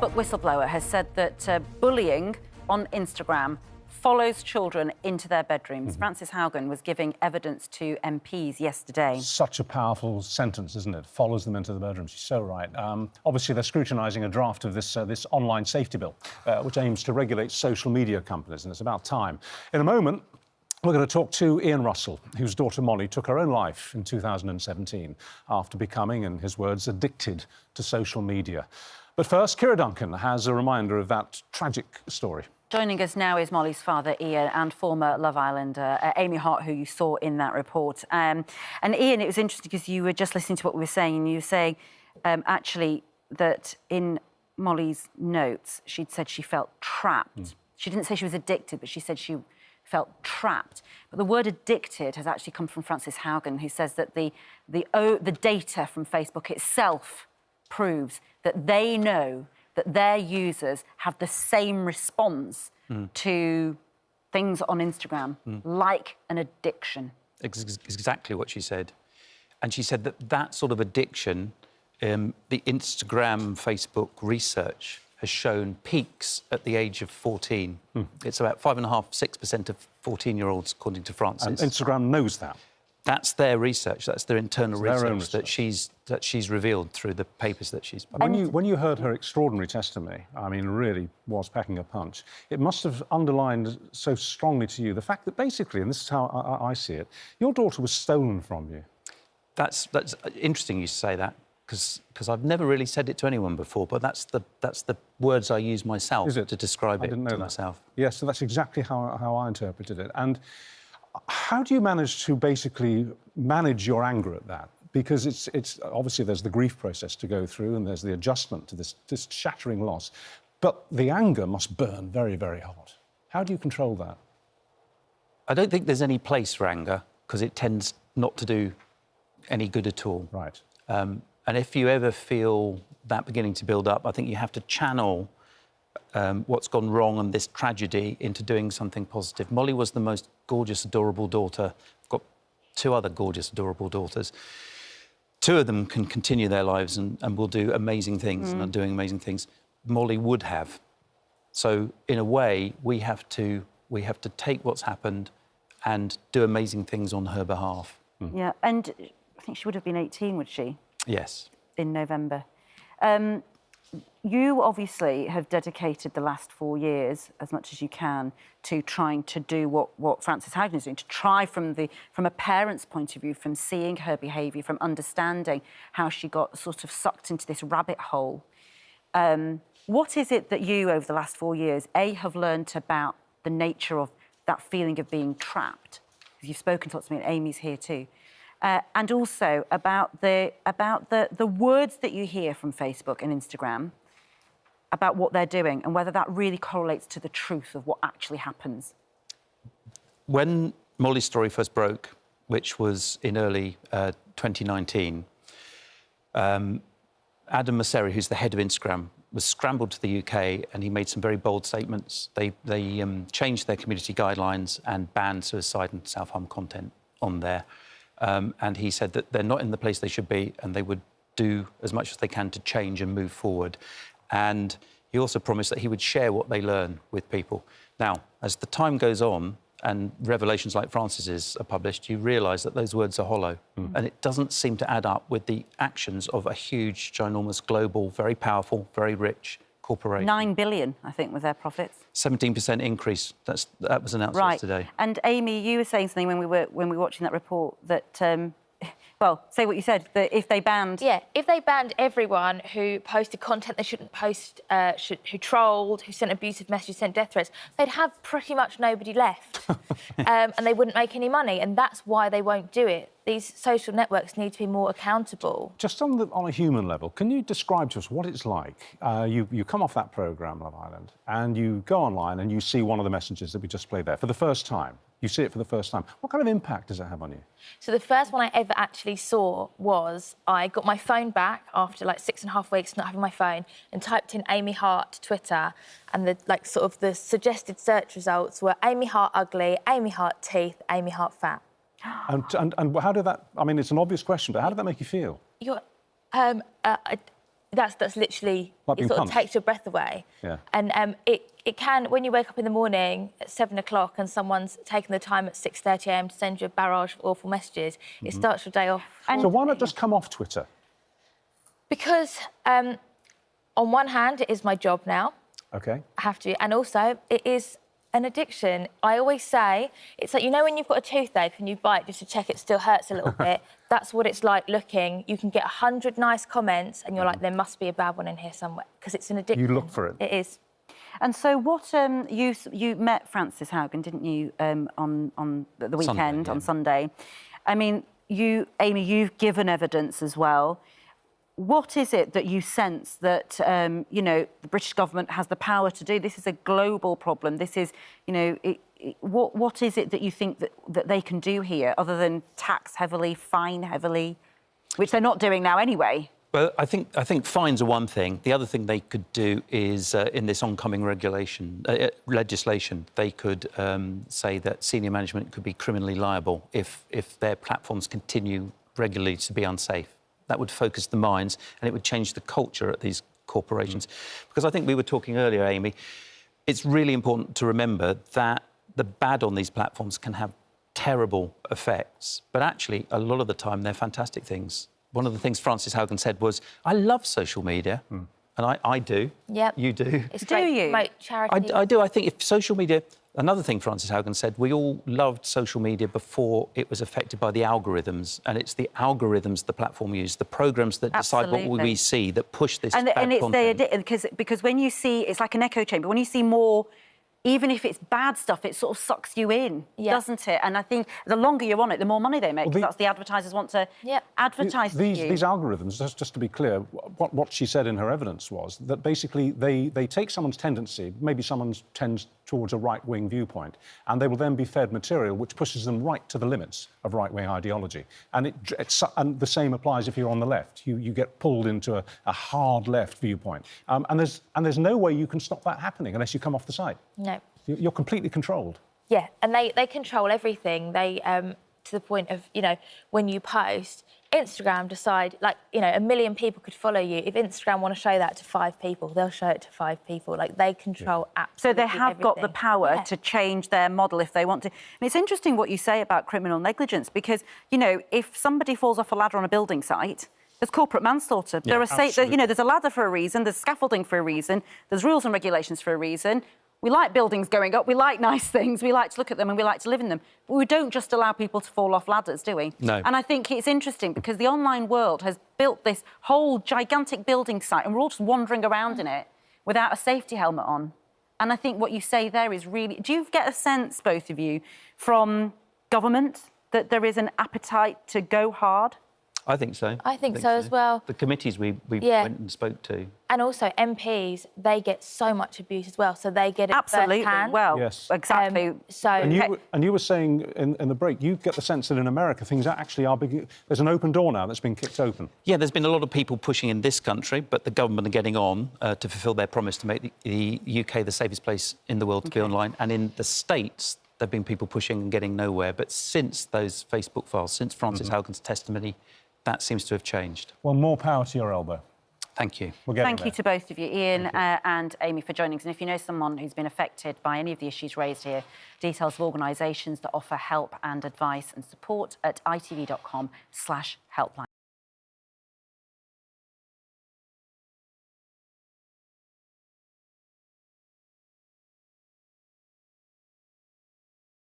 Facebook whistleblower has said that bullying on Instagram follows children into their bedrooms. Frances Haugen was giving evidence to MPs yesterday. Such a powerful sentence, isn't it? Follows them into the bedroom. She's so right. Obviously, they're scrutinising a draft of this online safety bill, which aims to regulate social media companies, and it's about time. In a moment, we're going to talk to Ian Russell, whose daughter Molly took her own life in 2017 after becoming, in his words, addicted to social media. But first, Kira Duncan has a reminder of that tragic story. Joining us now is Molly's father, Ian, and former Love Islander, Amy Hart, who you saw in that report. And Ian, it was interesting because you were just listening to what we were saying, and you were saying, actually, that in Molly's notes, she'd said she felt trapped. She didn't say she was addicted, but she said she felt trapped. But the word addicted has actually come from Frances Haugen, who says that the data from Facebook itself proves that they know that their users have the same response to things on Instagram, like an addiction. Exactly what she said. And she said that that sort of addiction, the Instagram, Facebook research has shown peaks at the age of 14. It's about 5.5%, 6% of 14-year-olds, according to Frances. And Instagram knows that. That's their research. That's their internal research that she's revealed through the papers that she's published. When you heard her extraordinary testimony, I mean, really was packing a punch. It must have underlined so strongly to you the fact that basically, and this is how I see it, your daughter was stolen from you. That's interesting you say that, because I've never really said it to anyone before, but that's the words I use myself to describe it to myself. Yes, so that's exactly how I interpreted it. And how do you manage to basically manage your anger at that? Because it's obviously there's the grief process to go through and there's the adjustment to this shattering loss, but the anger must burn very, very hot. How do you control that? I don't think there's any place for anger, because it tends not to do any good at all. Right. And if you ever feel that beginning to build up, I think you have to channel what's gone wrong and this tragedy into doing something positive. Molly was the most gorgeous, adorable daughter. I've got two other gorgeous, adorable daughters. Two of them can continue their lives and will do amazing things and are doing amazing things. Molly would have. So, in a way, we have to take what's happened and do amazing things on her behalf. Yeah, and I think she would have been 18, would she? Yes. In November. You obviously have dedicated the last 4 years, as much as you can, to trying to do what Frances Haugen is doing, to try from a parent's point of view, from seeing her behaviour, from understanding how she got sort of sucked into this rabbit hole. What is it that you, over the last 4 years, have learned about the nature of that feeling of being trapped? Because you've spoken to lots of me, and Amy's here too. And also about the words that you hear from Facebook and Instagram about what they're doing and whether that really correlates to the truth of what actually happens. When Molly's story first broke, which was in early 2019, Adam Mosseri, who's the head of Instagram, was scrambled to the UK and he made some very bold statements. They changed their community guidelines and banned suicide and self-harm content on there. And he said that they're not in the place they should be and they would do as much as they can to change and move forward. And he also promised that he would share what they learn with people. Now, as the time goes on and revelations like Frances's are published, you realise that those words are hollow. And it doesn't seem to add up with the actions of a huge, ginormous, global, very powerful, very rich corporation. 9 billion, I think, was their profits. 17% increase. That was announced yesterday. And Amy, you were saying something when we were watching that report that. Well, say what you said, that if they banned... Yeah, if they banned everyone who posted content they shouldn't post, who trolled, who sent abusive messages, sent death threats, they'd have pretty much nobody left. And they wouldn't make any money, and that's why they won't do it. These social networks need to be more accountable. Just on a human level, can you describe to us what it's like? You come off that programme, Love Island, and you go online and you see one of the messages that we just played there for the first time. You see it for the first time. What kind of impact does it have on you? So the first one I ever actually saw was I got my phone back after like 6.5 weeks not having my phone and typed in Amy Hart Twitter, and the suggested search results were Amy Hart ugly, Amy Hart teeth, Amy Hart fat. And how did that... I mean, it's an obvious question, but how did that make you feel? That's literally, Like it being sort of punched. takes your breath away. Yeah. And it can, when you wake up in the morning at 7 o'clock and someone's taken the time at 6:30 a.m. to send you a barrage of awful messages, it starts your day off. So why not just come off Twitter? Because on one hand, it is my job now. OK. I have to, and also it is an addiction. I always say, it's like, you know when you've got a toothache and you bite just to check it still hurts a little bit? That's what it's like looking. You can get 100 nice comments and you're like, there must be a bad one in here somewhere, because it's an addiction. You look for it. It is. And so what, you met Frances Haugen, didn't you, on the weekend, Sunday, yeah. on Sunday? I mean, Amy, you've given evidence as well. What is it that you sense that, you know, the British government has the power to do? This is a global problem. This is, you know, what is it that you think that they can do here, other than tax heavily, fine heavily, which they're not doing now anyway? Well, I think fines are one thing. The other thing they could do is, in this oncoming legislation, they could say that senior management could be criminally liable if their platforms continue regularly to be unsafe. That would focus the minds and it would change the culture at these corporations. Because I think we were talking earlier, Amy, it's really important to remember that the bad on these platforms can have terrible effects, but actually, a lot of the time, they're fantastic things. One of the things Frances Haugen said was, I love social media, and I do. Yep. You do. It's Do great you? to promote charity. I do. I think if social media... Another thing Frances Haugen said, we all loved social media before it was affected by the algorithms, and it's the algorithms the platform use, the programmes that decide what Absolutely. we see, that push this And bad it's content. because when you see, it's like an echo chamber. When you see more, even if it's bad stuff, it sort of sucks you in, doesn't it? And I think the longer you're on it, the more money they make, because that's the advertisers want to advertise to you. These algorithms, just to be clear, what she said in her evidence was that basically they take someone's tendency, maybe someone tends towards a right-wing viewpoint, and they will then be fed material which pushes them right to the limits of right-wing ideology. And and the same applies if you're on the left. You get pulled into a hard left viewpoint. And there's no way you can stop that happening unless you come off the site. No. You're completely controlled. Yeah, and they control everything. They, to the point of, you know, when you post, Instagram decide, like, you know, 1 million people could follow you. If Instagram want to show that to 5 people, they'll show it to 5 people. Like, they control absolutely So they have got the everything. power to change their model if they want to. And it's interesting what you say about criminal negligence, because, you know, if somebody falls off a ladder on a building site, there's corporate manslaughter. Yeah, You know, there's a ladder for a reason, there's scaffolding for a reason, there's rules and regulations for a reason. We like buildings going up, we like nice things, we like to look at them and we like to live in them. But we don't just allow people to fall off ladders, do we? No. And I think it's interesting because the online world has built this whole gigantic building site and we're all just wandering around in it without a safety helmet on. And I think what you say there is really... Do you get a sense, both of you, from government that there is an appetite to go hard? I think so. I think so as well. The committees we went and spoke to. And also MPs, they get so much abuse as well, so they get it Absolutely. firsthand. Well, Yes. exactly. And you were saying in the break, you get the sense that in America things actually are beginning... There's an open door now that's been kicked open. Yeah, there's been a lot of people pushing in this country, but the government are getting on to fulfil their promise to make the UK the safest place in the world to be online. And in the States, there have been people pushing and getting nowhere. But since those Facebook files, since Frances Haugen's testimony, that seems to have changed. Well, more power to your elbow. Thank you. Thank you to both of you, Ian and Amy, for joining us. And if you know someone who's been affected by any of the issues raised here, details of organisations that offer help and advice and support at itv.com/helpline.